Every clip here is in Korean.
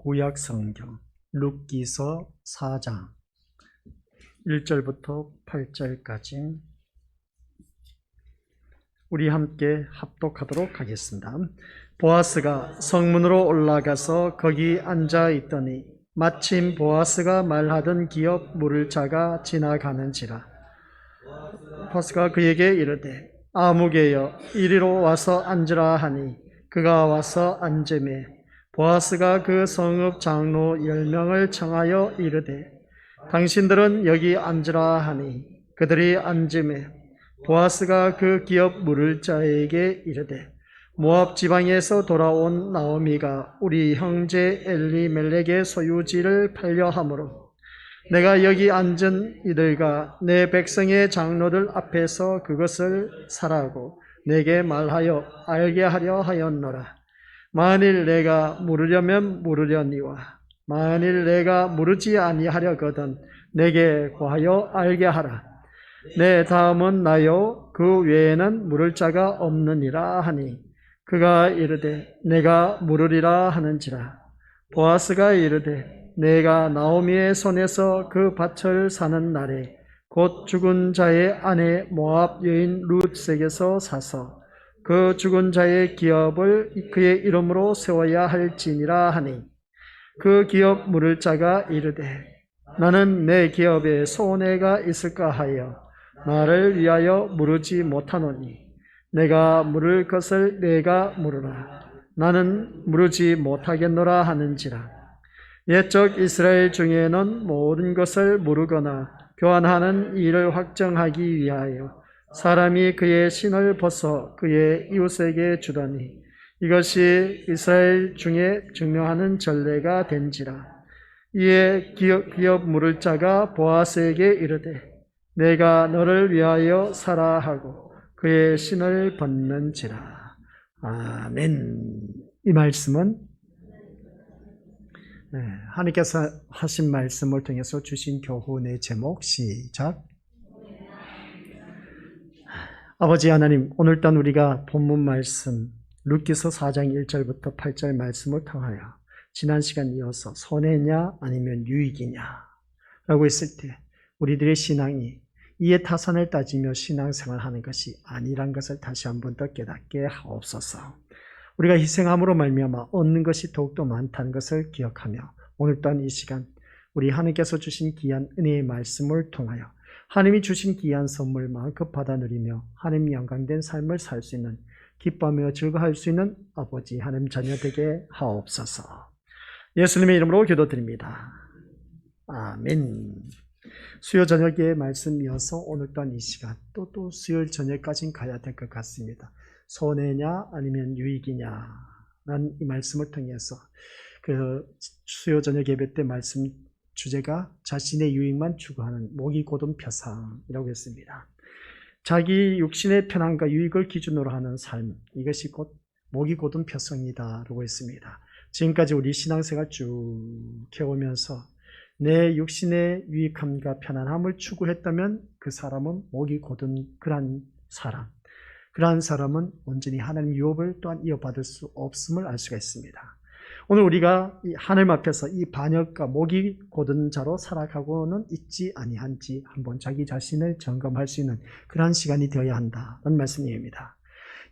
구약 성경 룻기서 4장 1절부터 8절까지 우리 함께 합독하도록 하겠습니다. 보아스가 성문으로 올라가서 거기 앉아 있더니 마침 보아스가 말하던 기업 물을 자가 지나가는지라. 보아스가 그에게 이르되 아무개여 이리로 와서 앉으라 하니 그가 와서 앉으매 보아스가 그 성읍 장로 10명을 청하여 이르되 당신들은 여기 앉으라 하니 그들이 앉으매 보아스가 그 기업 물을 자에게 이르되 모압 지방에서 돌아온 나오미가 우리 형제 엘리멜렉의 소유지를 팔려 함으로 내가 여기 앉은 이들과 내 백성의 장로들 앞에서 그것을 사라고 내게 말하여 알게 하려 하였노라. 만일 내가 물으려면 물으려니와 만일 내가 물으지 아니하려거든 내게 고하여 알게 하라. 내 다음은 나요 그 외에는 물을 자가 없느니라 하니 그가 이르되 내가 물으리라 하는지라. 보아스가 이르되 내가 나오미의 손에서 그 밭을 사는 날에 곧 죽은 자의 아내 모압 여인 룻에게서 사서 그 죽은 자의 기업을 그의 이름으로 세워야 할지니라 하니 그 기업 물을 자가 이르되 나는 내 기업에 손해가 있을까 하여 나를 위하여 물으지 못하노니 내가 물을 것을 내가 물으라. 나는 물으지 못하겠노라 하는지라. 옛적 이스라엘 중에는 모든 것을 물으거나 교환하는 일을 확정하기 위하여 사람이 그의 신을 벗어 그의 이웃에게 주더니 이것이 이스라엘 중에 증명하는 전례가 된지라. 이에 기업 물을 자가 보아스에게 이르되 내가 너를 위하여 사라 하고 그의 신을 벗는지라. 아멘. 이 말씀은 하나님께서 하신 말씀을 통해서 주신 교훈의 제목 시작. 아버지 하나님, 오늘단 우리가 본문 말씀 룻기서 4장 1절부터 8절 말씀을 통하여 지난 시간 이어서 손해냐 아니면 유익이냐 라고 했을 때 우리들의 신앙이 이에 타산을 따지며 신앙생활하는 것이 아니란 것을 다시 한 번 더 깨닫게 하옵소서. 우리가 희생함으로 말미암아 얻는 것이 더욱더 많다는 것을 기억하며 오늘 또한 이 시간 우리 하나님께서 주신 귀한 은혜의 말씀을 통하여 하나님이 주신 귀한 선물 마음껏 받아 누리며 하나님 영광된 삶을 살 수 있는 기뻐하며 즐거워할 수 있는 아버지 하나님 자녀 되게 하옵소서. 예수님의 이름으로 기도드립니다. 아멘. 수요 저녁의 말씀이어서 오늘 또한 이 시간 또 수요일 저녁까지는 가야 될 것 같습니다. 손해냐 아니면 유익이냐 라는 이 말씀을 통해서 그 수요 저녁 예배 때 말씀 주제가 자신의 유익만 추구하는 목이 곧은 표상이라고 했습니다. 자기 육신의 편안과 유익을 기준으로 하는 삶, 이것이 곧 목이 곧은 표상이다 라고 했습니다. 지금까지 우리 신앙생활 쭉 해오면서 내 육신의 유익함과 편안함을 추구했다면 그 사람은 목이 곧은 그러한 사람은 온전히 하나님 유업을 또한 이어받을 수 없음을 알 수가 있습니다. 오늘 우리가 하나님 앞에서 이 반역과 목이 곧은 자로 살아가고는 있지 아니한지 한번 자기 자신을 점검할 수 있는 그러한 시간이 되어야 한다는 말씀입니다.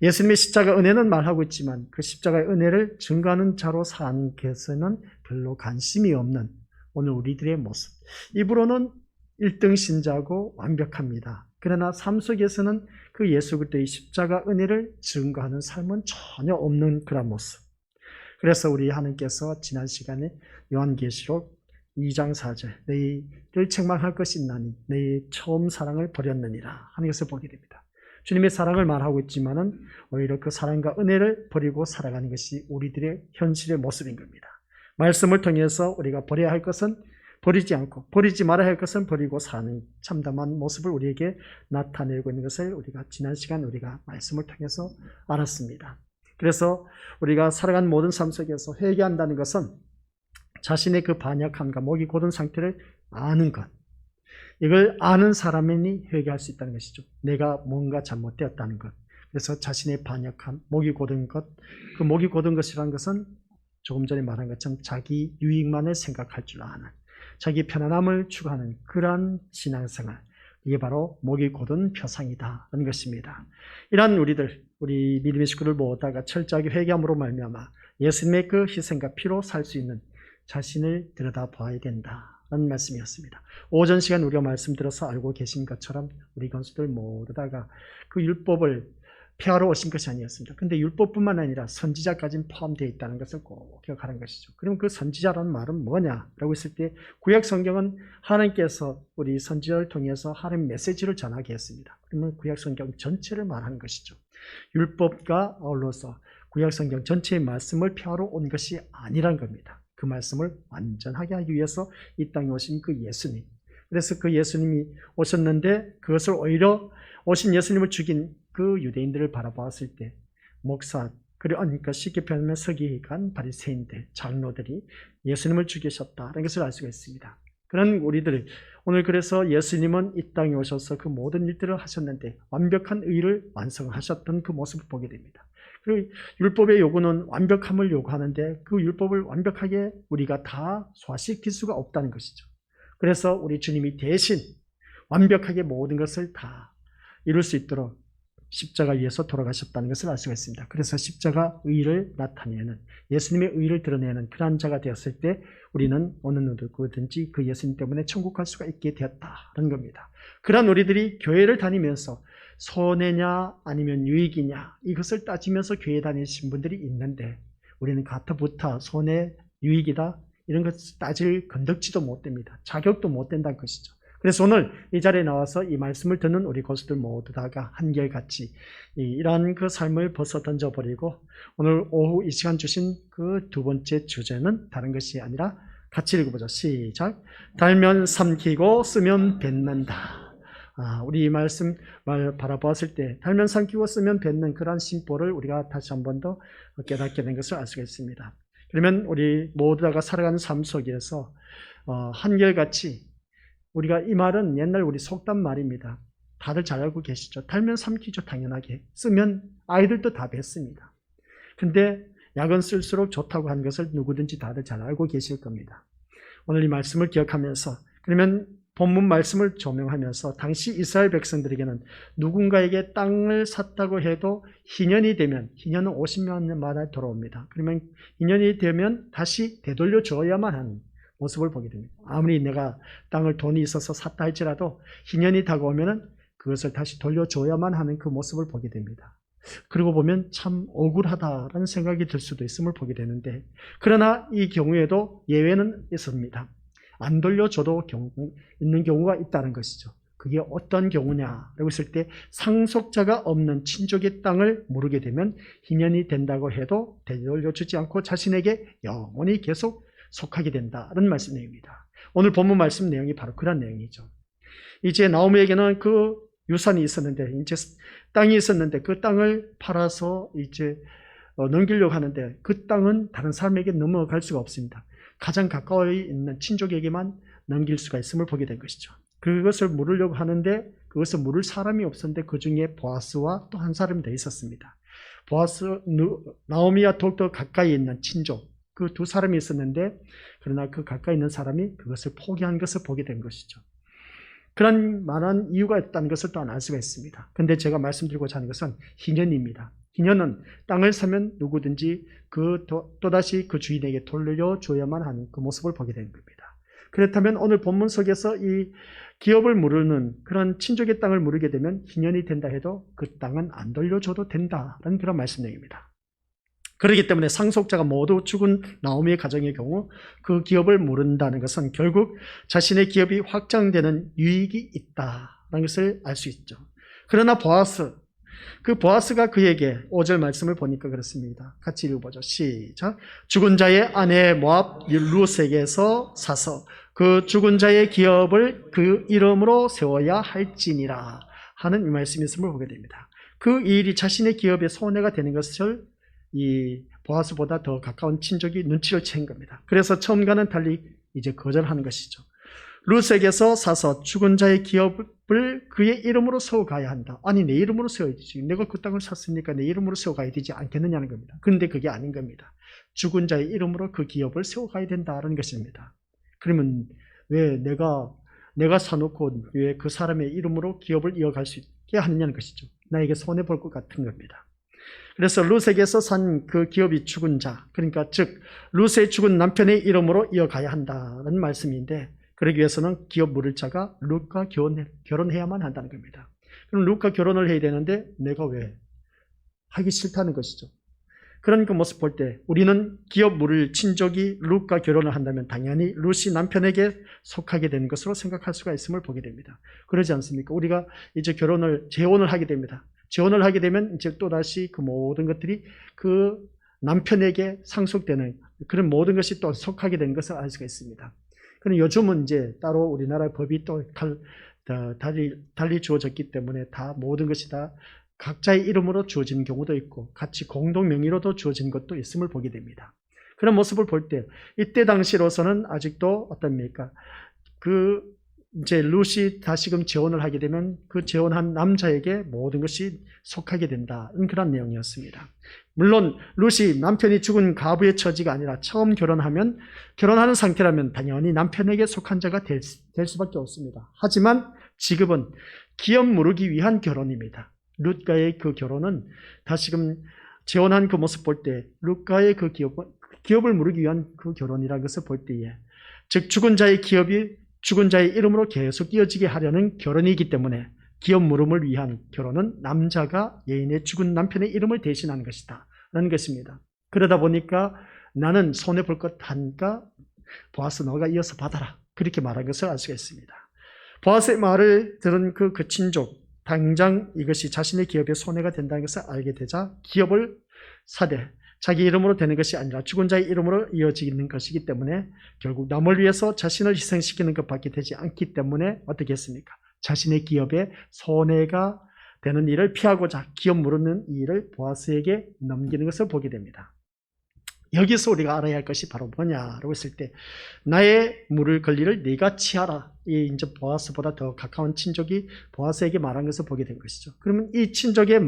예수님의 십자가 은혜는 말하고 있지만 그 십자가의 은혜를 증거하는 자로 사는 것에는 별로 관심이 없는 오늘 우리들의 모습. 입으로는 1등 신자고 완벽합니다. 그러나 삶 속에서는 그 예수 그리스도의 십자가 은혜를 증거하는 삶은 전혀 없는 그런 모습. 그래서 우리 하나님께서 지난 시간에 요한계시록 2장 4절 너희를 책망할 것이 있나니 너희 처음 사랑을 버렸느니라 하는 것을 보게 됩니다. 주님의 사랑을 말하고 있지만은 오히려 그 사랑과 은혜를 버리고 살아가는 것이 우리들의 현실의 모습인 겁니다. 말씀을 통해서 우리가 버려야 할 것은 버리지 않고 버리지 말아야 할 것은 버리고 사는 참담한 모습을 우리에게 나타내고 있는 것을 우리가 지난 시간 우리가 말씀을 통해서 알았습니다. 그래서 우리가 살아가는 모든 삶 속에서 회개한다는 것은 자신의 그 반역함과 목이 곧은 상태를 아는 것, 이걸 아는 사람이 회개할 수 있다는 것이죠. 내가 뭔가 잘못되었다는 것. 그래서 자신의 반역함, 목이 곧은 것, 그 목이 곧은 것이라는 것은 조금 전에 말한 것처럼 자기 유익만을 생각할 줄 아는, 자기 편안함을 추구하는 그러한 신앙생활, 이게 바로 목이 곧은 표상이다는 것입니다. 이러한 우리 믿음의 식구를 모아다가 철저하게 회개함으로 말미암아 예수님의 그 희생과 피로 살 수 있는 자신을 들여다봐야 된다는 말씀이었습니다. 오전 시간 우리가 말씀 들어서 알고 계신 것처럼 우리 건수들 모두 다가 그 율법을 폐하러 오신 것이 아니었습니다. 근데 율법뿐만 아니라 선지자까지 포함되어 있다는 것을 꼭 기억하는 것이죠. 그럼 그 선지자라는 말은 뭐냐라고 했을 때 구약 성경은 하나님께서 우리 선지자를 통해서 하나님의 메시지를 전하게 했습니다. 그러면 구약 성경 전체를 말하는 것이죠. 율법과 아울러서 구약 성경 전체의 말씀을 폐하러 온 것이 아니란 겁니다. 그 말씀을 완전하게 하기 위해서 이 땅에 오신 그 예수님. 그래서 그 예수님이 오셨는데 그것을 오히려 오신 예수님을 죽인 그 유대인들을 바라보았을 때 목사, 그러니까 쉽게 표현하면 서기관, 바리새인들, 장로들이 예수님을 죽이셨다는 것을 알 수가 있습니다. 그런 우리들, 오늘 그래서 예수님은 이 땅에 오셔서 그 모든 일들을 하셨는데 완벽한 의를 완성하셨던 그 모습을 보게 됩니다. 그리고 율법의 요구는 완벽함을 요구하는데 그 율법을 완벽하게 우리가 다 소화시킬 수가 없다는 것이죠. 그래서 우리 주님이 대신 완벽하게 모든 것을 다 이룰 수 있도록 십자가 위에서 돌아가셨다는 것을 알 수가 있습니다. 그래서 십자가 의를 나타내는, 예수님의 의를 드러내는 그러한 자가 되었을 때 우리는 어느 누구든지 그 예수님 때문에 천국 갈 수가 있게 되었다는 겁니다. 그러한 우리들이 교회를 다니면서 손해냐 아니면 유익이냐 이것을 따지면서 교회 다니신 분들이 있는데 우리는 가타부타 손해 유익이다 이런 것을 따질 건덕지도 못 됩니다. 자격도 못 된다는 것이죠. 그래서 오늘 이 자리에 나와서 이 말씀을 듣는 우리 고수들 모두 다가 한결같이 이러한 그 삶을 벗어 던져버리고 오늘 오후 이 시간 주신 그 두 번째 주제는 다른 것이 아니라 같이 읽어보죠. 시작. 달면 삼키고 쓰면 뱉는다. 우리 이 말씀 바라보았을 때 달면 삼키고 쓰면 뱉는 그러한 심보를 우리가 다시 한 번 더 깨닫게 된 것을 알 수가 있습니다. 그러면 우리 모두 다가 살아가는 삶 속에서 한결같이 우리가 이 말은 옛날 우리 속담 말입니다. 다들 잘 알고 계시죠? 달면 삼키죠, 당연하게. 쓰면 아이들도 다 뱉습니다. 근데 약은 쓸수록 좋다고 하는 것을 누구든지 다들 잘 알고 계실 겁니다. 오늘 이 말씀을 기억하면서 그러면 본문 말씀을 조명하면서 당시 이스라엘 백성들에게는 누군가에게 땅을 샀다고 해도 희년이 되면, 희년은 50년마다 돌아옵니다. 그러면 희년이 되면 다시 되돌려 줘야만 하는 모습을 보게 됩니다. 아무리 내가 땅을 돈이 있어서 샀다 할지라도 희년이 다가오면 그것을 다시 돌려줘야만 하는 그 모습을 보게 됩니다. 그러고 보면 참 억울하다라는 생각이 들 수도 있음을 보게 되는데 그러나 이 경우에도 예외는 있습니다. 안 돌려줘도 있는 경우가 있다는 것이죠. 그게 어떤 경우냐라고 했을 때 상속자가 없는 친족의 땅을 물게 되면 희년이 된다고 해도 되돌려주지 않고 자신에게 영원히 계속 속하게 된다는 말씀 내용입니다. 오늘 본문 말씀 내용이 바로 그런 내용이죠. 이제 나오미에게는 그 유산이 있었는데 이제 땅이 있었는데 그 땅을 팔아서 이제 넘기려고 하는데 그 땅은 다른 사람에게 넘어갈 수가 없습니다. 가장 가까이 있는 친족에게만 넘길 수가 있음을 보게 된 것이죠. 그것을 물으려고 하는데 그것을 물을 사람이 없었는데 그 중에 보아스와 또 한 사람이 더 있었습니다. 보아스, 나오미와 더욱더 가까이 있는 친족 그 두 사람이 있었는데 그러나 그 가까이 있는 사람이 그것을 포기한 것을 보게 된 것이죠. 그런 말한 이유가 있다는 것을 또한 알 수가 있습니다. 그런데 제가 말씀드리고자 하는 것은 희년입니다. 희년은 땅을 사면 누구든지 또다시 그 주인에게 돌려줘야만 하는 그 모습을 보게 되는 겁니다. 그렇다면 오늘 본문 속에서 이 기업을 물으는 그런 친족의 땅을 물으게 되면 희년이 된다 해도 그 땅은 안 돌려줘도 된다는 그런 말씀 내용입니다. 그렇기 때문에 상속자가 모두 죽은 나오미의 가정의 경우 그 기업을 물은다는 것은 결국 자신의 기업이 확장되는 유익이 있다는 것을 알 수 있죠. 그러나 그 보아스가 그에게 5절 말씀을 보니까 그렇습니다. 같이 읽어보죠. 시작. 죽은 자의 아내 모압 룻에게서 사서 그 죽은 자의 기업을 그 이름으로 세워야 할지니라 하는 이 말씀이 있음을 보게 됩니다. 그 일이 자신의 기업에 손해가 되는 것을 이 보아스보다 더 가까운 친족이 눈치를 챈 겁니다. 그래서 처음과는 달리 이제 거절하는 것이죠. 룻에게서 사서 죽은 자의 기업을 그의 이름으로 세워가야 한다. 아니 내 이름으로 세워야지. 내가 그 땅을 샀으니까 내 이름으로 세워가야 되지 않겠느냐는 겁니다. 그런데 그게 아닌 겁니다. 죽은 자의 이름으로 그 기업을 세워가야 된다는 것입니다. 그러면 왜 내가 사놓고 왜 그 사람의 이름으로 기업을 이어갈 수 있게 하느냐는 것이죠. 나에게 손해볼 것 같은 겁니다. 그래서 룻에게서 산 그 기업이 죽은 자, 그러니까 즉 룻의 죽은 남편의 이름으로 이어가야 한다는 말씀인데, 그러기 위해서는 기업 물을 자가 룻과 결혼해야만 한다는 겁니다. 그럼 룻과 결혼을 해야 되는데 내가 왜 하기 싫다는 것이죠. 그런 그 모습 볼 때 우리는 기업 물을 친족이 룻과 결혼을 한다면 당연히 룻이 남편에게 속하게 되는 것으로 생각할 수가 있음을 보게 됩니다. 그러지 않습니까? 우리가 이제 재혼을 하게 됩니다. 재혼을 하게 되면 이제 또다시 그 모든 것들이 그 남편에게 상속되는 그런 모든 것이 또 속하게 되는 것을 알 수가 있습니다. 그럼 요즘은 이제 따로 우리나라 법이 또 달리 주어졌기 때문에 다 모든 것이 다 각자의 이름으로 주어진 경우도 있고 같이 공동 명의로도 주어진 것도 있음을 보게 됩니다. 그런 모습을 볼 때 이때 당시로서는 아직도 어떻습니까? 이제 룻이 다시금 재혼을 하게 되면 그 재혼한 남자에게 모든 것이 속하게 된다는 그런 내용이었습니다. 물론 룻이 남편이 죽은 과부의 처지가 아니라 처음 결혼하는 상태라면 당연히 남편에게 속한 자가 될 수밖에 없습니다. 하지만 지금은 기업 무르기 위한 결혼입니다. 룻과의 그 결혼은 다시금 재혼한 그 모습 볼 때 룻과의 그 기업을 무르기 위한 그 결혼이라는 것을 볼 때에, 즉 죽은 자의 기업이 죽은 자의 이름으로 계속 이어지게 하려는 결혼이기 때문에 기업 물음을 위한 결혼은 남자가 여인의 죽은 남편의 이름을 대신하는 것이다 라는 것입니다. 그러다 보니까 나는 손해볼 것 하니까 보아스 너가 이어서 받아라, 그렇게 말한 것을 알 수가 있습니다. 보아스의 말을 들은 그 친족, 당장 이것이 자신의 기업에 손해가 된다는 것을 알게 되자 기업을 사되 자기 이름으로 되는 것이 아니라 죽은 자의 이름으로 이어지는 것이기 때문에 결국 남을 위해서 자신을 희생시키는 것밖에 되지 않기 때문에 어떻게 했습니까? 자신의 기업에 손해가 되는 일을 피하고자 기업 무르는 이 일을 보아스에게 넘기는 것을 보게 됩니다. 여기서 우리가 알아야 할 것이 바로 뭐냐라고 했을 때, 나의 물을 권리를 네가 취하라. 이 이제 보아스보다 더 가까운 친족이 보아스에게 말한 것을 보게 된 것이죠. 그러면 이 친족의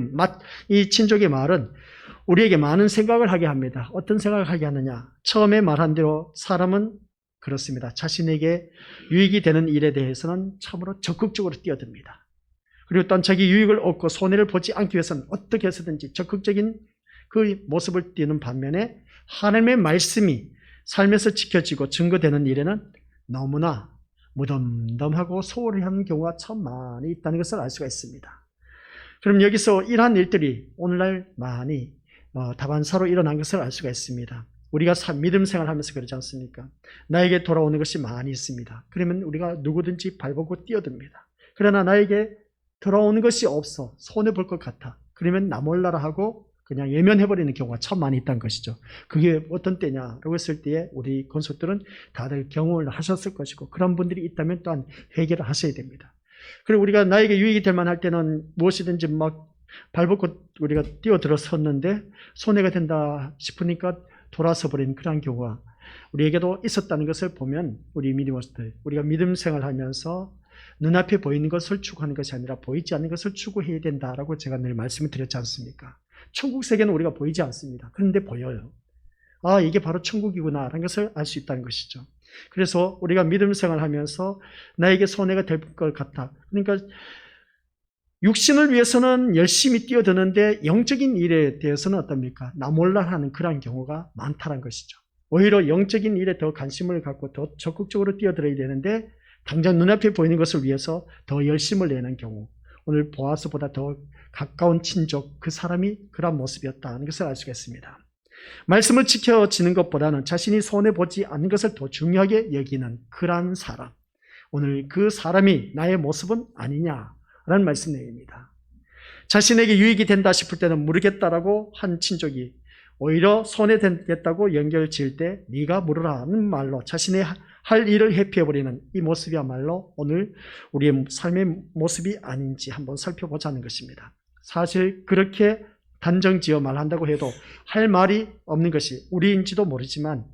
말은 우리에게 많은 생각을 하게 합니다. 어떤 생각을 하게 하느냐? 처음에 말한 대로 사람은 그렇습니다. 자신에게 유익이 되는 일에 대해서는 참으로 적극적으로 뛰어듭니다. 그리고 또한 자기 유익을 얻고 손해를 보지 않기 위해서는 어떻게 해서든지 적극적인 그 모습을 띠는 반면에 하나님의 말씀이 삶에서 지켜지고 증거되는 일에는 너무나 무덤덤하고 소홀히 하는 경우가 참 많이 있다는 것을 알 수가 있습니다. 그럼 여기서 이러한 일들이 오늘날 많이 다반사로 일어난 것을 알 수가 있습니다. 우리가 믿음 생활하면서 그러지 않습니까? 나에게 돌아오는 것이 많이 있습니다. 그러면 우리가 누구든지 발보고 뛰어듭니다. 그러나 나에게 돌아오는 것이 없어 손해볼 것 같아. 그러면 나 몰라라 하고 그냥 예면해버리는 경우가 참 많이 있다는 것이죠. 그게 어떤 때냐라고 했을 때에 우리 건속들은 다들 경험을 하셨을 것이고, 그런 분들이 있다면 또한 해결을 하셔야 됩니다. 그리고 우리가 나에게 유익이 될 만할 때는 무엇이든지 막 발벗고 우리가 뛰어들어섰는데 손해가 된다 싶으니까 돌아서 버리는 그런 경우가 우리에게도 있었다는 것을 보면, 우리 믿음들, 우리가 믿음 생활하면서 눈앞에 보이는 것을 추구하는 것이 아니라 보이지 않는 것을 추구해야 된다라고 제가 늘 말씀을 드렸지 않습니까? 천국 세계는 우리가 보이지 않습니다. 그런데 보여요. 아, 이게 바로 천국이구나 라는 것을 알 수 있다는 것이죠. 그래서 우리가 믿음 생활하면서 나에게 손해가 될 것 같아. 그러니까 육신을 위해서는 열심히 뛰어드는데 영적인 일에 대해서는 어떻습니까? 나 몰라 하는 그런 경우가 많다는 것이죠. 오히려 영적인 일에 더 관심을 갖고 더 적극적으로 뛰어들어야 되는데 당장 눈앞에 보이는 것을 위해서 더 열심을 내는 경우, 오늘 보아스보다 더 가까운 친족, 그 사람이 그런 모습이었다는 것을 알 수가 있습니다. 말씀을 지켜지는 것보다는 자신이 손해보지 않는 것을 더 중요하게 여기는 그러한 사람, 오늘 그 사람이 나의 모습은 아니냐라는 말씀 내용입니다. 자신에게 유익이 된다 싶을 때는 모르겠다라고 한 친족이 오히려 손해되겠다고 연결 지을 때 네가 물으라는 말로 자신의 할 일을 회피해버리는 이 모습이야말로 오늘 우리의 삶의 모습이 아닌지 한번 살펴보자는 것입니다. 사실 그렇게 단정지어 말한다고 해도 할 말이 없는 것이 우리인지도 모르지만,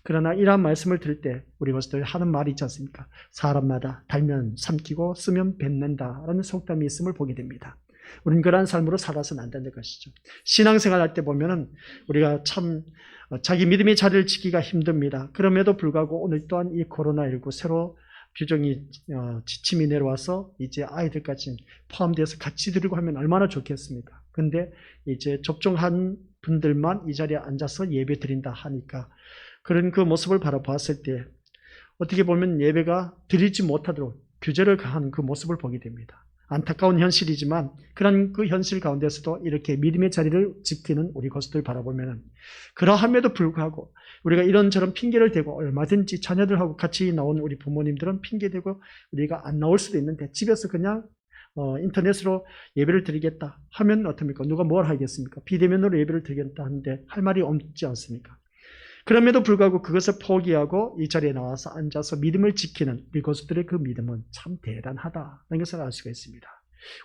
그러나 이러한 말씀을 들을 때 우리 것들 하는 말이 있지 않습니까? 사람마다 달면 삼키고 쓰면 뱉는다라는 속담이 있음을 보게 됩니다. 우리는 그러한 삶으로 살아서는 안 되는 것이죠. 신앙생활 할 때 보면은 우리가 참 자기 믿음의 자리를 지키기가 힘듭니다. 그럼에도 불구하고 오늘 또한 이 코로나19 새로 규정이 지침이 내려와서 이제 아이들까지 포함되어서 같이 드리고 하면 얼마나 좋겠습니까? 근데 이제 접종한 분들만 이 자리에 앉아서 예배 드린다 하니까 그런 그 모습을 바라보았을 때 어떻게 보면 예배가 드리지 못하도록 규제를 가하는 그 모습을 보게 됩니다. 안타까운 현실이지만 그런 그 현실 가운데서도 이렇게 믿음의 자리를 지키는 우리 것들을 바라보면 그러함에도 불구하고 우리가 이런저런 핑계를 대고 얼마든지 자녀들하고 같이 나온 우리 부모님들은 핑계대고 우리가 안 나올 수도 있는데 집에서 그냥 인터넷으로 예배를 드리겠다 하면 어떻습니까? 누가 뭘 하겠습니까? 비대면으로 예배를 드리겠다 하는데 할 말이 없지 않습니까? 그럼에도 불구하고 그것을 포기하고 이 자리에 나와서 앉아서 믿음을 지키는 우리 것들의 그 믿음은 참 대단하다는 것을 알 수가 있습니다.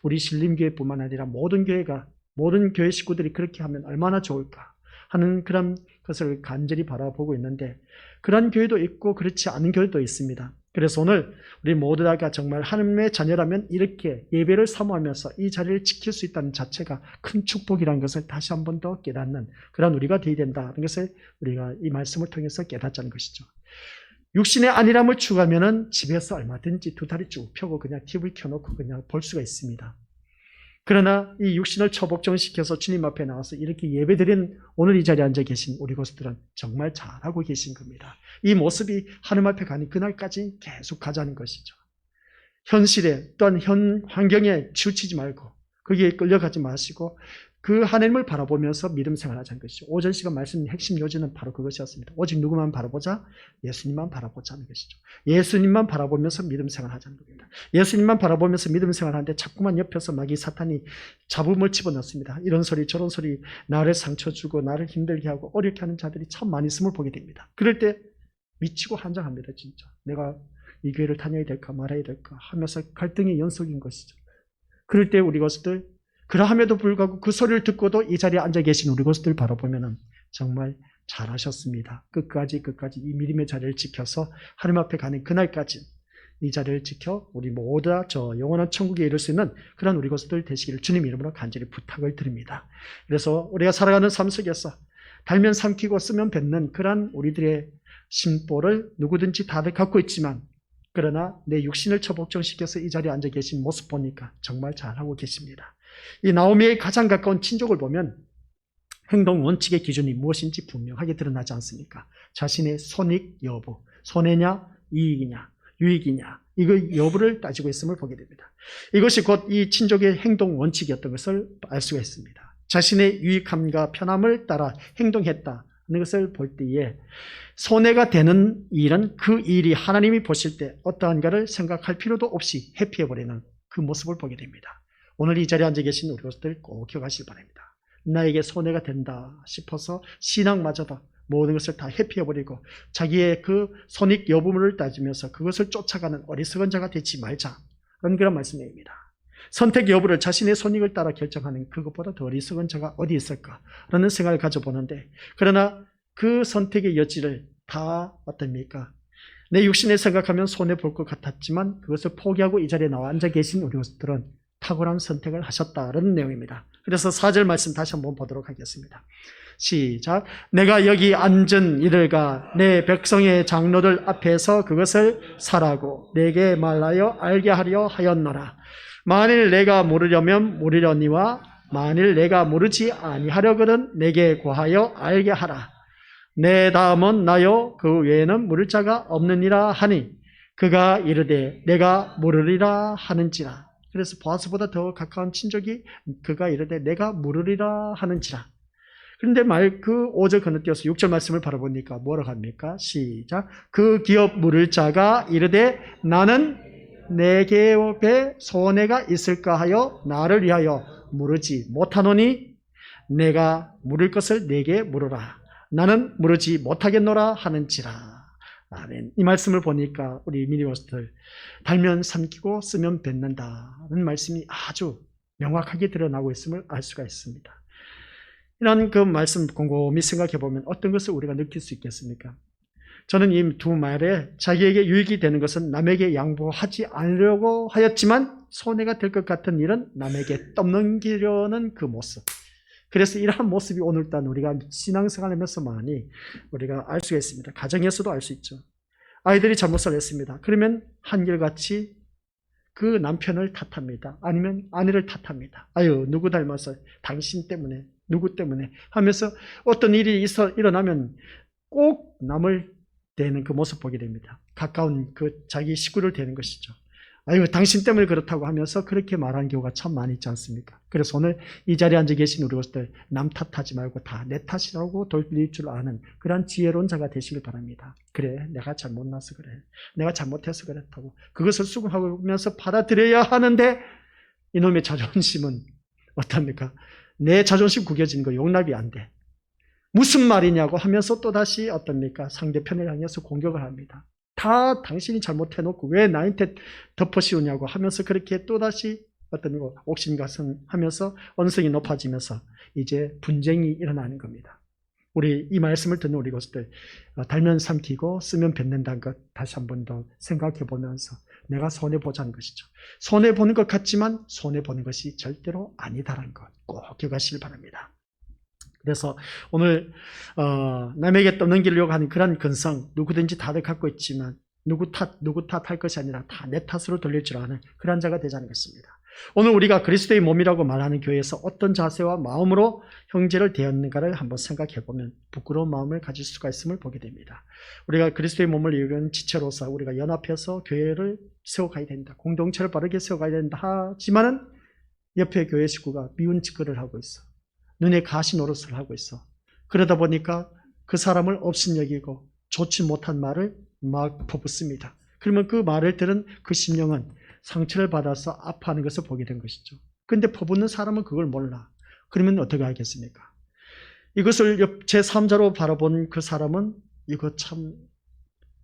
우리 신림교회뿐만 아니라 모든 교회 식구들이 그렇게 하면 얼마나 좋을까 하는 그런 것을 간절히 바라보고 있는데 그런 교회도 있고 그렇지 않은 교회도 있습니다. 그래서 오늘 우리 모두 다가 정말 하나님의 자녀라면 이렇게 예배를 사모하면서 이 자리를 지킬 수 있다는 자체가 큰 축복이라는 것을 다시 한 번 더 깨닫는 그런 우리가 되어야 된다는 것을 우리가 이 말씀을 통해서 깨닫자는 것이죠. 육신의 안일함을 추구하면 집에서 얼마든지 두 다리 쭉 펴고 그냥 TV 켜놓고 그냥 볼 수가 있습니다. 그러나 이 육신을 처복종시켜서 주님 앞에 나와서 이렇게 예배드린 오늘 이 자리에 앉아 계신 우리 것들은 정말 잘하고 계신 겁니다. 이 모습이 하나님 앞에 가는 그날까지 계속 가자는 것이죠. 현실에 또한 현 환경에 치우치지 말고 거기에 끌려가지 마시고 그 하나님을 바라보면서 믿음 생활하자는 것이죠. 오전 시간 말씀 핵심 요지는 바로 그것이었습니다. 오직 누구만 바라보자? 예수님만 바라보자는 것이죠. 예수님만 바라보면서 믿음 생활하자는 겁니다. 예수님만 바라보면서 믿음 생활하는데 자꾸만 옆에서 마귀 사탄이 잡음을 집어넣습니다. 이런 소리 저런 소리 나를 상처 주고 나를 힘들게 하고 어렵게 하는 자들이 참 많이 있음을 보게 됩니다. 그럴 때 미치고 한장합니다. 진짜 내가 이 교회를 다녀야 될까 말아야 될까 하면서 갈등의 연속인 것이죠. 그럴 때 우리 것들 그러함에도 불구하고 그 소리를 듣고도 이 자리에 앉아 계신 우리 것들 바라보면 정말 잘하셨습니다. 끝까지 이 믿음의 자리를 지켜서 하나님 앞에 가는 그날까지 이 자리를 지켜 우리 모두 다 저 영원한 천국에 이를 수 있는 그런 우리 것들 되시기를 주님 이름으로 간절히 부탁을 드립니다. 그래서 우리가 살아가는 삶 속에서 달면 삼키고 쓰면 뱉는 그런 우리들의 심보를 누구든지 다들 갖고 있지만 그러나 내 육신을 처복종시켜서 이 자리에 앉아 계신 모습 보니까 정말 잘하고 계십니다. 이 나오미의 가장 가까운 친족을 보면 행동 원칙의 기준이 무엇인지 분명하게 드러나지 않습니까? 자신의 손익 여부, 손해냐, 이익이냐, 유익이냐, 이거 여부를 따지고 있음을 보게 됩니다. 이것이 곧 이 친족의 행동 원칙이었던 것을 알 수가 있습니다. 자신의 유익함과 편함을 따라 행동했다는 것을 볼 때에 손해가 되는 일은 그 일이 하나님이 보실 때 어떠한가를 생각할 필요도 없이 회피해버리는 그 모습을 보게 됩니다. 오늘 이 자리에 앉아 계신 우리 것들 꼭 기억하시기 바랍니다. 나에게 손해가 된다 싶어서 신앙마저도 모든 것을 다 회피해버리고 자기의 그 손익 여부를 따지면서 그것을 쫓아가는 어리석은 자가 되지 말자. 그런 말씀입니다. 선택 여부를 자신의 손익을 따라 결정하는 그것보다 더 어리석은 자가 어디 있을까라는 생각을 가져보는데 그러나 그 선택의 여지를 다 어떻습니까? 내 육신에 생각하면 손해볼 것 같았지만 그것을 포기하고 이 자리에 나와 앉아 계신 우리 것들은 탁월한 선택을 하셨다는 내용입니다. 그래서 4절 말씀 다시 한번 보도록 하겠습니다. 시작. 내가 여기 앉은 이들과 내 백성의 장로들 앞에서 그것을 사라고 내게 말하여 알게 하려 하였노라. 만일 내가 물으려면 물으려니와 만일 내가 물으지 아니하려거든 내게 구하여 알게 하라. 내 다음은 나요 그 외에는 물을 자가 없느니라 하니 그가 이르되 내가 물으리라 하는지라. 그래서 보아스보다 더 가까운 친족이 그가 이르되 내가 물으리라 하는지라. 그런데 그 5절 건너뛰어서 6절 말씀을 바라보니까 뭐라고 합니까? 시작. 그 기업 물을 자가 이르되 나는 내게 옆에 손해가 있을까 하여 나를 위하여 물으지 못하노니 내가 물을 것을 내게 물으라. 나는 물으지 못하겠노라 하는지라. 아멘. 이 말씀을 보니까 우리 미니버스들 달면 삼키고 쓰면 뱉는다는 말씀이 아주 명확하게 드러나고 있음을 알 수가 있습니다. 이런 그 말씀 곰곰이 생각해 보면 어떤 것을 우리가 느낄 수 있겠습니까? 저는 이 두 말에 자기에게 유익이 되는 것은 남에게 양보하지 않으려고 하였지만 손해가 될 것 같은 일은 남에게 떠넘기려는 그 모습. 그래서 이러한 모습이 오늘따라 우리가 신앙생활하면서 많이 우리가 알 수가 있습니다. 가정에서도 알 수 있죠. 아이들이 잘못을 했습니다. 그러면 한결같이 그 남편을 탓합니다. 아니면 아내를 탓합니다. 아유, 누구 닮아서, 당신 때문에, 누구 때문에 하면서 어떤 일이 일어나면 꼭 남을 대는 그 모습 보게 됩니다. 가까운 그 자기 식구를 대는 것이죠. 아유, 당신 때문에 그렇다고 하면서 그렇게 말하는 경우가 참 많이 있지 않습니까? 그래서 오늘 이 자리에 앉아 계신 우리 것들 남 탓하지 말고 다 내 탓이라고 돌릴 줄 아는 그러한 지혜로운 자가 되시길 바랍니다. 그래, 내가 잘못나서 그래, 내가 잘못해서 그렇다고 그것을 수긍하면서 받아들여야 하는데, 이놈의 자존심은 어떻습니까? 내 자존심 구겨지는 거 용납이 안 돼. 무슨 말이냐고 하면서 또다시 어떻습니까? 상대편을 향해서 공격을 합니다. 다 당신이 잘못해놓고 왜 나한테 덮어씌우냐고 하면서 그렇게 또다시 어떤 옥신각신 하면서 언성이 높아지면서 이제 분쟁이 일어나는 겁니다. 우리 이 말씀을 듣는 우리 것들 달면 삼키고 쓰면 뱉는다는 것 다시 한 번 더 생각해 보면서 내가 손해보자는 것이죠. 손해보는 것 같지만 손해보는 것이 절대로 아니다라는 것 꼭 기억하시길 바랍니다. 그래서 오늘 남에게 떠넘기려고 하는 그런 근성, 누구든지 다들 갖고 있지만 누구 탓할 것이 아니라 다 내 탓으로 돌릴 줄 아는 그런 자가 되자는 것입니다. 오늘 우리가 그리스도의 몸이라고 말하는 교회에서 어떤 자세와 마음으로 형제를 대했는가를 한번 생각해 보면 부끄러운 마음을 가질 수가 있음을 보게 됩니다. 우리가 그리스도의 몸을 이루는 지체로서 우리가 연합해서 교회를 세워가야 된다. 공동체를 바르게 세워가야 된다 하지만은 옆에 교회 식구가 미운 짓거리를 하고 있어. 눈에 가시 노릇을 하고 있어. 그러다 보니까 그 사람을 업신여기고 좋지 못한 말을 막 퍼붓습니다. 그러면 그 말을 들은 그 심령은 상처를 받아서 아파하는 것을 보게 된 것이죠. 그런데 퍼붓는 사람은 그걸 몰라. 그러면 어떻게 하겠습니까? 이것을 제3자로 바라본 그 사람은 이거 참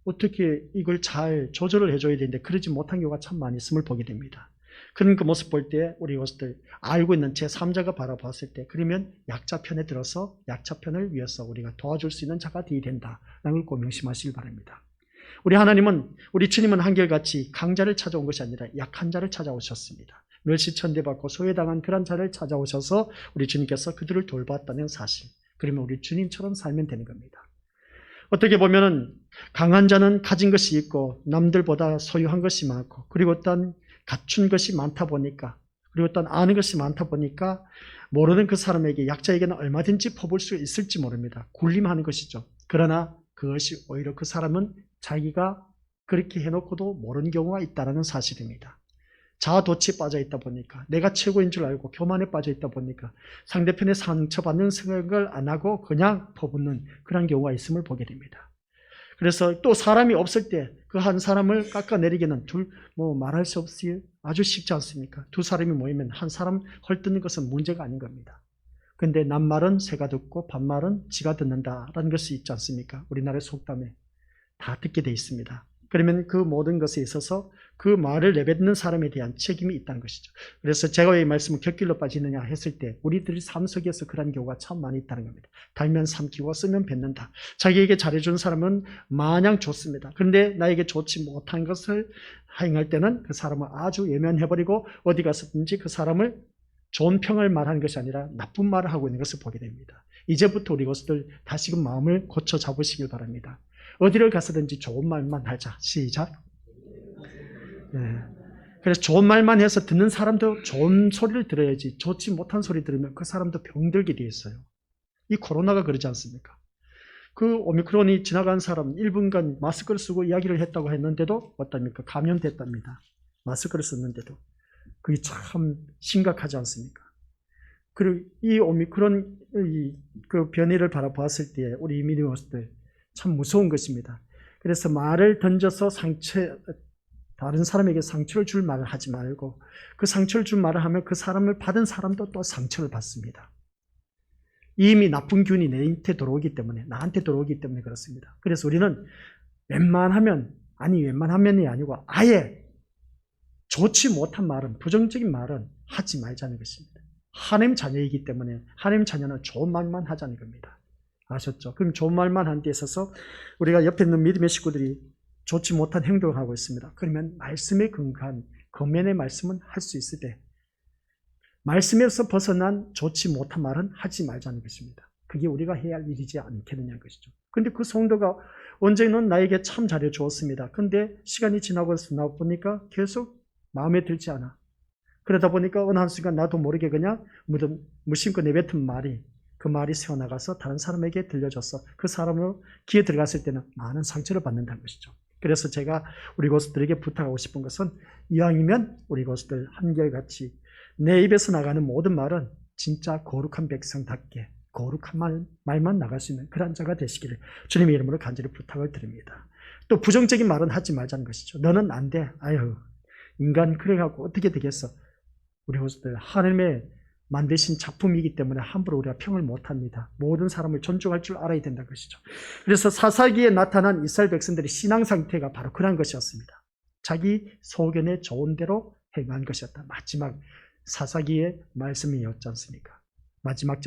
어떻게 이걸 잘 조절을 해줘야 되는데 그러지 못한 경우가 참 많이 있음을 보게 됩니다. 그런 그 모습 볼 때 우리 것들 알고 있는 제3자가 바라봤을 때 그러면 약자 편에 들어서 약자 편을 위해서 우리가 도와줄 수 있는 자가 되어야 된다라는 걸 꼭 명심하시길 바랍니다. 우리 주님은 한결같이 강자를 찾아온 것이 아니라 약한 자를 찾아오셨습니다. 멸시천대받고 소외당한 그런 자를 찾아오셔서 우리 주님께서 그들을 돌봤다는 사실. 그러면 우리 주님처럼 살면 되는 겁니다. 어떻게 보면은 강한 자는 가진 것이 있고 남들보다 소유한 것이 많고 그리고 어떤 갖춘 것이 많다 보니까 그리고 어떤 아는 것이 많다 보니까 모르는 그 사람에게 약자에게는 얼마든지 퍼볼 수 있을지 모릅니다. 군림하는 것이죠. 그러나 그것이 오히려 그 사람은 자기가 그렇게 해놓고도 모르는 경우가 있다는 사실입니다. 자아도취에 빠져 있다 보니까 내가 최고인 줄 알고 교만에 빠져 있다 보니까 상대편의 상처받는 생각을 안 하고 그냥 퍼붓는 그런 경우가 있음을 보게 됩니다. 그래서 또 사람이 없을 때 그 한 사람을 깎아내리기는 말할 수 없이 아주 쉽지 않습니까? 두 사람이 모이면 한 사람 헐뜯는 것은 문제가 아닌 겁니다. 근데 남말은 새가 듣고 반말은 지가 듣는다라는 것이 있지 않습니까? 우리나라의 속담에 다 듣게 돼 있습니다. 그러면 그 모든 것에 있어서 그 말을 내뱉는 사람에 대한 책임이 있다는 것이죠. 그래서 제가 왜 이 말씀을 곁길로 빠지느냐 했을 때 우리들이 삶 속에서 그런 경우가 참 많이 있다는 겁니다. 달면 삼키고 쓰면 뱉는다. 자기에게 잘해준 사람은 마냥 좋습니다. 그런데 나에게 좋지 못한 것을 행할 때는 그 사람을 아주 외면해버리고 어디 가서든지 그 사람을 좋은 평을 말하는 것이 아니라 나쁜 말을 하고 있는 것을 보게 됩니다. 이제부터 우리 것들 다시금 마음을 고쳐 잡으시길 바랍니다. 어디를 가서든지 좋은 말만 하자. 시작. 네. 그래서 좋은 말만 해서 듣는 사람도 좋은 소리를 들어야지 좋지 못한 소리 들으면 그 사람도 병들게 돼 있어요. 이 코로나가 그러지 않습니까? 그 오미크론이 지나간 사람 1분간 마스크를 쓰고 이야기를 했다고 했는데도 어떻습니까? 감염됐답니다. 마스크를 썼는데도. 그게 참 심각하지 않습니까? 그리고 이 오미크론 그 변이를 바라보았을 때 우리 믿음으로들 참 무서운 것입니다. 그래서 말을 던져서 다른 사람에게 상처를 줄 말을 하지 말고 그 상처를 줄 말을 하면 그 사람을 받은 사람도 또 상처를 받습니다. 이미 나쁜 균이 나한테 들어오기 때문에 그렇습니다. 그래서 우리는 웬만하면이 아니고 아예 좋지 못한 말은, 부정적인 말은 하지 말자는 것입니다. 하나님 자녀이기 때문에 하나님 자녀는 좋은 말만 하자는 겁니다. 아셨죠? 그럼 좋은 말만 하는 데 있어서 우리가 옆에 있는 믿음의 식구들이 좋지 못한 행동을 하고 있습니다. 그러면 말씀에 근거한 겉면의 말씀은 할 수 있을 때 말씀에서 벗어난 좋지 못한 말은 하지 말자는 것입니다. 그게 우리가 해야 할 일이지 않겠느냐는 것이죠. 그런데 그 성도가 언제는 나에게 참 잘해 주었습니다. 그런데 시간이 지나고 보니까 계속 마음에 들지 않아. 그러다 보니까 어느 한순간 나도 모르게 그냥 무심코 내뱉은 말이, 그 말이 새어나가서 다른 사람에게 들려줘서 그 사람으로 귀에 들어갔을 때는 많은 상처를 받는다는 것이죠. 그래서 제가 우리 고수들에게 부탁하고 싶은 것은, 이왕이면 우리 고수들 한결같이 내 입에서 나가는 모든 말은 진짜 거룩한 백성답게 거룩한 말만 나갈 수 있는 그런 자가 되시기를 주님의 이름으로 간절히 부탁을 드립니다. 또 부정적인 말은 하지 말자는 것이죠. 너는 안 돼. 아유, 인간 그래갖고 어떻게 되겠어. 우리 고수들 하나님의 만드신 작품이기 때문에 함부로 우리가 평을 못합니다. 모든 사람을 존중할 줄 알아야 된다는 것이죠. 그래서 사사기에 나타난 이스라엘 백성들의 신앙 상태가 바로 그런 것이었습니다. 자기 소견에 좋은 대로 행한 것이었다. 마지막 사사기의 말씀이었지 않습니까? 마지막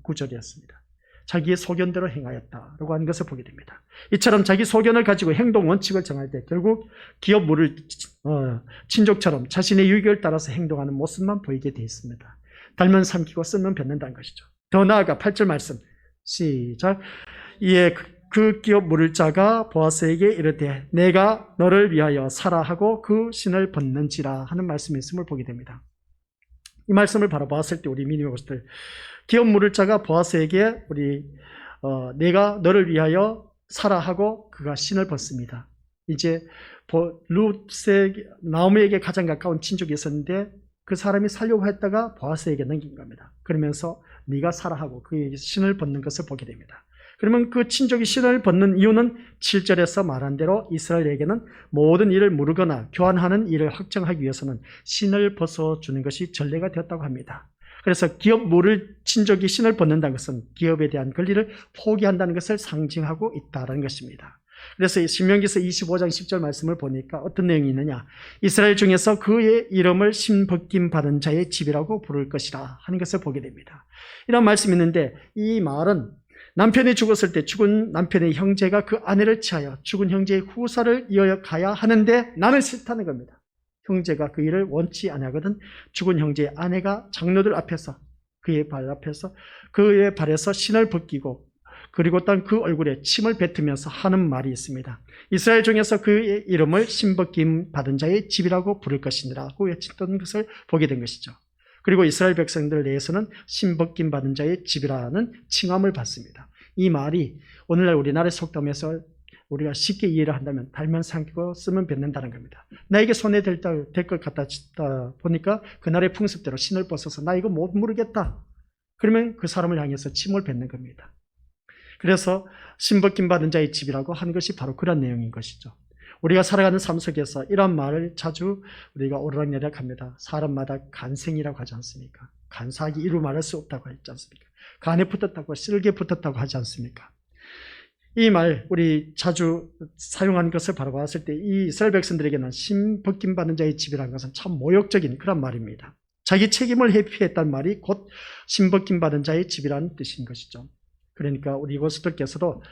구절이었습니다. 자기의 소견대로 행하였다라고 하는 것을 보게 됩니다. 이처럼 자기 소견을 가지고 행동 원칙을 정할 때 결국 기업 물을 친족처럼 자신의 유익을 따라서 행동하는 모습만 보이게 되어 있습니다. 달면 삼키고 쓰면 뱉는다는 것이죠. 더 나아가 8절 말씀 시작. 이에 그 기업 물을 자가 보아스에게 이르되 내가 너를 위하여 사라 하고 그 신을 벗는지라 하는 말씀이 있음을 보게 됩니다. 이 말씀을 바라보았을 때 우리 믿음의 것들, 기업 물을 자가 보아스에게 내가 너를 위하여 사라 하고 그가 신을 벗습니다. 이제 나오미에게 가장 가까운 친족이 있었는데 그 사람이 살려고 했다가 보아스에게 넘긴 겁니다. 그러면서 네가 사라 하고 그에게 신을 벗는 것을 보게 됩니다. 그러면 그 친족이 신을 벗는 이유는 7절에서 말한 대로 이스라엘에게는 모든 일을 무르거나 교환하는 일을 확정하기 위해서는 신을 벗어주는 것이 전례가 되었다고 합니다. 그래서 기업 물을 친족이 신을 벗는다는 것은 기업에 대한 권리를 포기한다는 것을 상징하고 있다는 것입니다. 그래서 신명기서 25장 10절 말씀을 보니까 어떤 내용이 있느냐, 이스라엘 중에서 그의 이름을 신벗김 받은 자의 집이라고 부를 것이라 하는 것을 보게 됩니다. 이런 말씀이 있는데, 이 말은 남편이 죽었을 때 죽은 남편의 형제가 그 아내를 취하여 죽은 형제의 후사를 이어가야 하는데 나는 싫다는 겁니다. 형제가 그 일을 원치 아니하거든 죽은 형제의 아내가 장로들 앞에서 그의 발에서 신을 벗기고 그리고 또 그 얼굴에 침을 뱉으면서 하는 말이 있습니다. 이스라엘 중에서 그의 이름을 신벗김 받은 자의 집이라고 부를 것이니라고 외쳤던 것을 보게 된 것이죠. 그리고 이스라엘 백성들 내에서는 신벗김 받은 자의 집이라는 칭함을 받습니다. 이 말이 오늘날 우리나라의 속담에서 우리가 쉽게 이해를 한다면 달면 삼키고 쓰면 뱉는다는 겁니다. 나에게 손에 될 것 같다 보니까 그날의 풍습대로 신을 벗어서 나 이거 못 모르겠다. 그러면 그 사람을 향해서 침을 뱉는 겁니다. 그래서 신벗김 받은 자의 집이라고 하는 것이 바로 그런 내용인 것이죠. 우리가 살아가는 삶 속에서 이런 말을 자주 우리가 오르락내리락 합니다. 사람마다 간생이라고 하지 않습니까? 간사하기 이루 말할 수 없다고 하지 않습니까? 간에 붙었다고 쓸개 붙었다고 하지 않습니까? 이 말 우리 자주 사용하는 것을 바라봤을 때 이 이스라엘 백성들에게는 신벗김 받은 자의 집이라는 것은 참 모욕적인 그런 말입니다. 자기 책임을 회피했단 말이 곧 신벗김 받은 자의 집이라는 뜻인 것이죠. 그러니까 우리 고수들께서도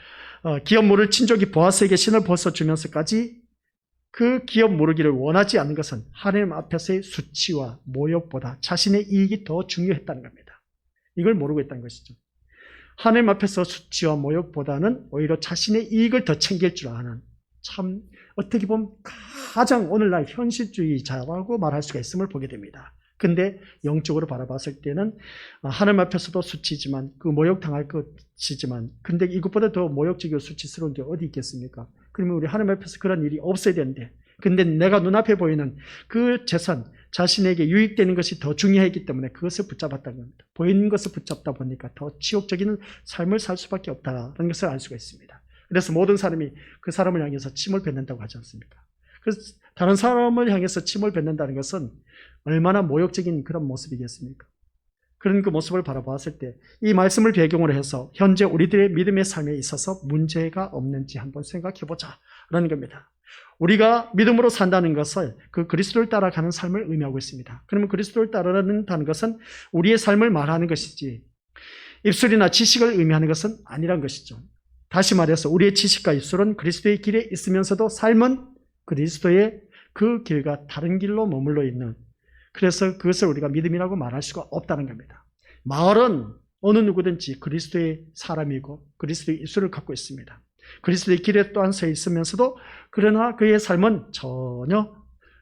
기업 모를 친족이 보아스에게 신을 벗어주면서까지 그 기업 모르기를 원하지 않는 것은 하나님 앞에서의 수치와 모욕보다 자신의 이익이 더 중요했다는 겁니다. 이걸 모르고 있다는 것이죠. 하나님 앞에서 수치와 모욕보다는 오히려 자신의 이익을 더 챙길 줄 아는, 참 어떻게 보면 가장 오늘날 현실주의자라고 말할 수가 있음을 보게 됩니다. 근데 영적으로 바라봤을 때는 하나님 앞에서도 수치지만 그 모욕당할 것이지만, 근데 이것보다 더 모욕적이고 수치스러운 게 어디 있겠습니까? 그러면 우리 하나님 앞에서 그런 일이 없어야 되는데, 근데 내가 눈앞에 보이는 그 재산, 자신에게 유익되는 것이 더 중요했기 때문에 그것을 붙잡았다는 겁니다. 보이는 것을 붙잡다 보니까 더 치욕적인 삶을 살 수밖에 없다는 것을 알 수가 있습니다. 그래서 모든 사람이 그 사람을 향해서 침을 뱉는다고 하지 않습니까? 그래서 다른 사람을 향해서 침을 뱉는다는 것은 얼마나 모욕적인 그런 모습이겠습니까? 그런 그 모습을 바라보았을 때 이 말씀을 배경으로 해서 현재 우리들의 믿음의 삶에 있어서 문제가 없는지 한번 생각해보자 라는 겁니다. 우리가 믿음으로 산다는 것을 그 그리스도를 따라가는 삶을 의미하고 있습니다. 그러면 그리스도를 따라간다는 것은 우리의 삶을 말하는 것이지 입술이나 지식을 의미하는 것은 아니란 것이죠. 다시 말해서 우리의 지식과 입술은 그리스도의 길에 있으면서도 삶은 그리스도의 그 길과 다른 길로 머물러 있는 그래서 그것을 우리가 믿음이라고 말할 수가 없다는 겁니다. 마을은 어느 누구든지 그리스도의 사람이고 그리스도의 입술을 갖고 있습니다. 그리스도의 길에 또한 서 있으면서도 그러나 그의 삶은 전혀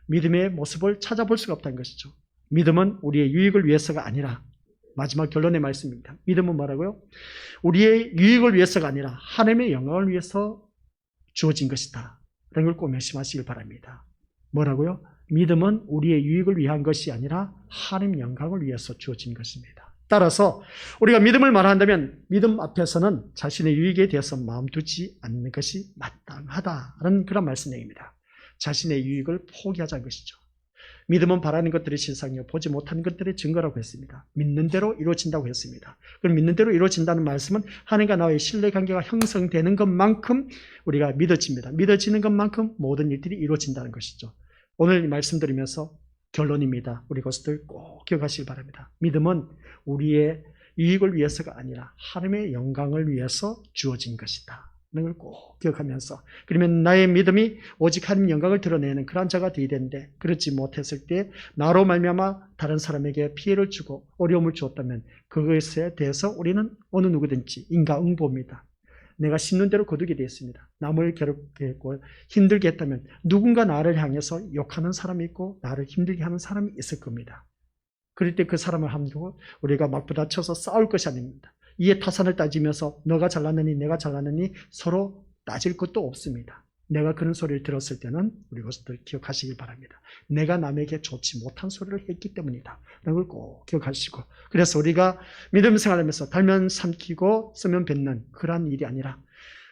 믿음의 모습을 찾아볼 수가 없다는 것이죠. 믿음은 우리의 유익을 위해서가 아니라, 마지막 결론의 말씀입니다. 믿음은 뭐라고요? 우리의 유익을 위해서가 아니라 하나님의 영광을 위해서 주어진 것이다. 라는 걸 꼭 명심하시길 바랍니다. 뭐라고요? 믿음은 우리의 유익을 위한 것이 아니라 하나님 영광을 위해서 주어진 것입니다. 따라서 우리가 믿음을 말한다면 믿음 앞에서는 자신의 유익에 대해서 마음 두지 않는 것이 마땅하다는 그런 말씀입니다. 자신의 유익을 포기하자는 것이죠. 믿음은 바라는 것들의 실상이요 보지 못하는 것들의 증거라고 했습니다. 믿는 대로 이루어진다고 했습니다. 그럼 믿는 대로 이루어진다는 말씀은 하나님과 나의 신뢰관계가 형성되는 것만큼 우리가 믿어집니다. 믿어지는 것만큼 모든 일들이 이루어진다는 것이죠. 오늘 말씀드리면서 결론입니다. 우리 것들 꼭 기억하시길 바랍니다. 믿음은 우리의 유익을 위해서가 아니라 하나님의 영광을 위해서 주어진 것이다. 걸 꼭 기억하면서, 그러면 나의 믿음이 오직 하나님 영광을 드러내는 그런 자가 되어야 되는데 그렇지 못했을 때 나로 말미암아 다른 사람에게 피해를 주고 어려움을 주었다면 그것에 대해서 우리는 어느 누구든지 인과응보입니다. 내가 심는 대로 거두게 되었습니다. 남을 괴롭게 했고 힘들게 했다면 누군가 나를 향해서 욕하는 사람이 있고 나를 힘들게 하는 사람이 있을 겁니다. 그럴 때 그 사람을 함부로 우리가 막 부딪혀서 싸울 것이 아닙니다. 이에 타산을 따지면서 너가 잘났느니 내가 잘났느니 서로 따질 것도 없습니다. 내가 그런 소리를 들었을 때는 우리 것들 기억하시길 바랍니다. 내가 남에게 좋지 못한 소리를 했기 때문이다. 라는 걸 꼭 기억하시고, 그래서 우리가 믿음 생활하면서 달면 삼키고 쓰면 뱉는 그러한 일이 아니라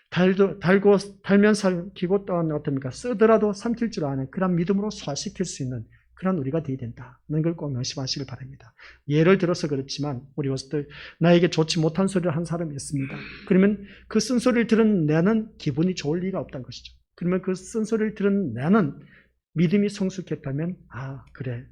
달면 삼키고 또한 어떻습니까? 쓰더라도 삼킬 줄 아는 그런 믿음으로 소화시킬 수 있는 그런 우리가 되어야 된다는 걸 꼭 명심하시길 바랍니다. 예를 들어서 그렇지만 우리 것들 나에게 좋지 못한 소리를 한 사람이 있습니다. 그러면 그 쓴소리를 들은 나는 기분이 좋을 리가 없다는 것이죠. 그러면 그 쓴소리를 들은 나는 믿음이 성숙했다면 그래,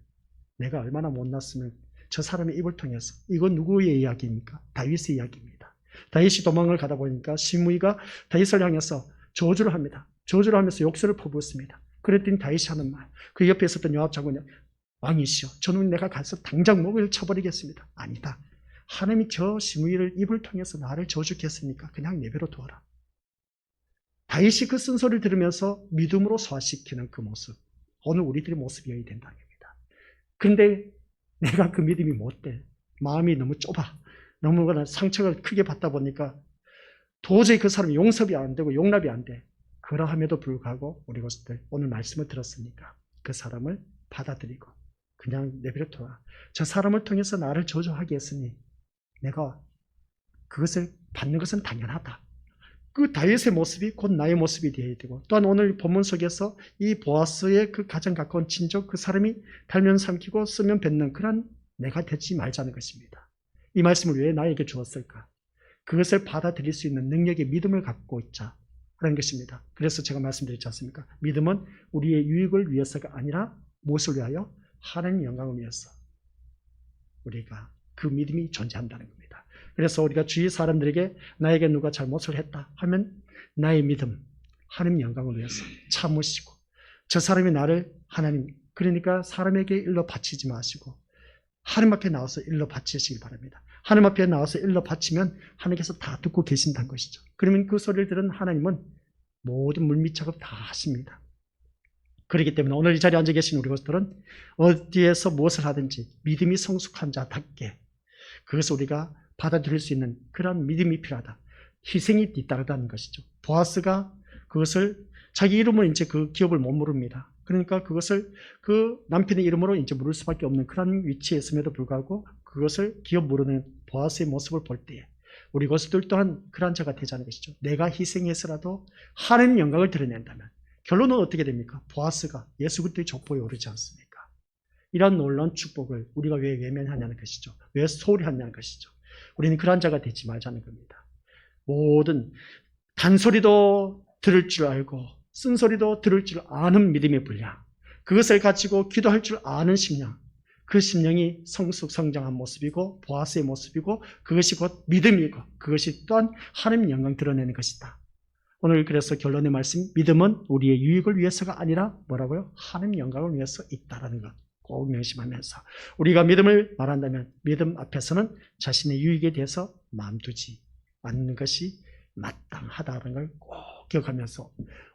내가 얼마나 못났으면 저 사람의 입을 통해서, 이건 누구의 이야기입니까? 다윗의 이야기입니다. 다윗이 도망을 가다 보니까 시므이가 다윗을 향해서 저주를 합니다. 저주를 하면서 욕설을 퍼부었습니다. 그랬더니 다윗이 하는 말, 그 옆에 있었던 요압 장군이 왕이시여, 저는 내가 가서 당장 목을 쳐버리겠습니다. 아니다. 하나님이 저 시므이를 입을 통해서 나를 저주했으니까 그냥 내버려 두어라. 다윗이 그 쓴소리를 들으면서 믿음으로 소화시키는 그 모습, 오늘 우리들의 모습이어야 된다는 겁니다. 그런데 내가 그 믿음이 못돼. 마음이 너무 좁아. 너무 상처를 크게 받다 보니까 도저히 그 사람이 용서가 안 되고 용납이 안 돼. 그러함에도 불구하고 우리 것들 오늘 말씀을 들었으니까 그 사람을 받아들이고 그냥 내버려 둬라. 저 사람을 통해서 나를 저주하게 했으니 내가 그것을 받는 것은 당연하다. 그 다윗의 모습이 곧 나의 모습이 되어야 되고, 또한 오늘 본문 속에서 이 보아스의 그 가장 가까운 친족, 그 사람이 달면 삼키고 쓰면 뱉는 그런 내가 되지 말자는 것입니다. 이 말씀을 왜 나에게 주었을까? 그것을 받아들일 수 있는 능력의 믿음을 갖고 있자 라는 것입니다. 그래서 제가 말씀드렸지 않습니까? 믿음은 우리의 유익을 위해서가 아니라 무엇을 위하여? 하나님의 영광을 위해서 우리가 그 믿음이 존재한다는 겁니다. 그래서 우리가 주위 사람들에게 나에게 누가 잘못을 했다 하면 나의 믿음, 하나님 영광을 위해서 참으시고, 저 사람이 나를 하나님, 그러니까 사람에게 일러 바치지 마시고 하나님 앞에 나와서 일러 바치시기 바랍니다. 하나님 앞에 나와서 일러 바치면 하나님께서 다 듣고 계신다는 것이죠. 그러면 그 소리를 들은 하나님은 모든 물밑 작업 다 하십니다. 그렇기 때문에 오늘 이 자리에 앉아 계신 우리 것들은 어디에서 무엇을 하든지 믿음이 성숙한 자답게 그것을 우리가 받아들일 수 있는 그런 믿음이 필요하다. 희생이 뒤따르다는 것이죠. 보아스가 그것을 자기 이름으로 이제 그 기업을 못 물습니다. 그러니까 그것을 그 남편의 이름으로 이제 물을 수밖에 없는 그런 위치에 있음에도 불구하고 그것을 기업 물으는 보아스의 모습을 볼 때에 우리 것들 또한 그런 자가 되자는 것이죠. 내가 희생해서라도 하나님 영광을 드러낸다면 결론은 어떻게 됩니까? 보아스가 예수 그리스도의 족보에 오르지 않습니까? 이런 놀라운 축복을 우리가 왜 외면하냐는 것이죠. 왜 소홀히 하냐는 것이죠. 우리는 그런 자가 되지 말자는 겁니다. 모든 단소리도 들을 줄 알고 쓴소리도 들을 줄 아는 믿음의 분량, 그것을 가지고 기도할 줄 아는 심령, 그 심령이 성숙성장한 모습이고 보아스의 모습이고 그것이 곧 믿음이고 그것이 또한 하나님 영광 드러내는 것이다. 오늘 그래서 결론의 말씀, 믿음은 우리의 유익을 위해서가 아니라 뭐라고요? 하나님 영광을 위해서 있다라는 것. 꼭 명심하면서 우리가 믿음을 말한다면 믿음 앞에서는 자신의 유익에 대해서 마음 두지 않는 것이 마땅하다는 걸 꼭 기억하면서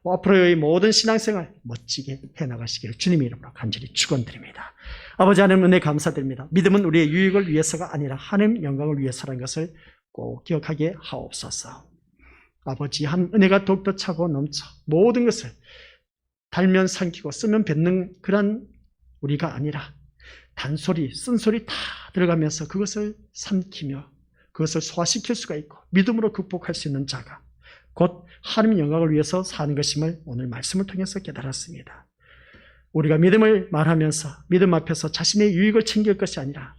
앞으로의 모든 신앙생활 멋지게 해나가시기를 주님의 이름으로 간절히 축원드립니다. 아버지 하나님 은혜 감사드립니다. 믿음은 우리의 유익을 위해서가 아니라 하나님 영광을 위해서라는 것을 꼭 기억하게 하옵소서. 아버지 한 은혜가 더욱더 차고 넘쳐 모든 것을 달면 삼키고 쓰면 뱉는 그런 우리가 아니라 단소리, 쓴소리 다 들어가면서 그것을 삼키며 그것을 소화시킬 수가 있고 믿음으로 극복할 수 있는 자가 곧 하나님 영광을 위해서 사는 것임을 오늘 말씀을 통해서 깨달았습니다. 우리가 믿음을 말하면서 믿음 앞에서 자신의 유익을 챙길 것이 아니라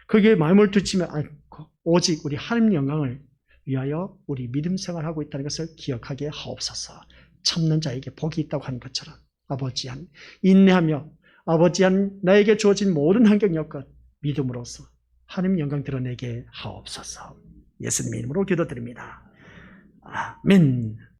거기에 마음을 두지 않고 오직 우리 하나님 영광을 위하여 우리 믿음 생활하고 있다는 것을 기억하게 하옵소서. 참는 자에게 복이 있다고 하는 것처럼 아버지 한 인내하며 아버지 한 나에게 주어진 모든 환경 여건 믿음으로써 하나님 영광 드러내게 하옵소서. 예수님의 이름으로 기도드립니다. 아멘.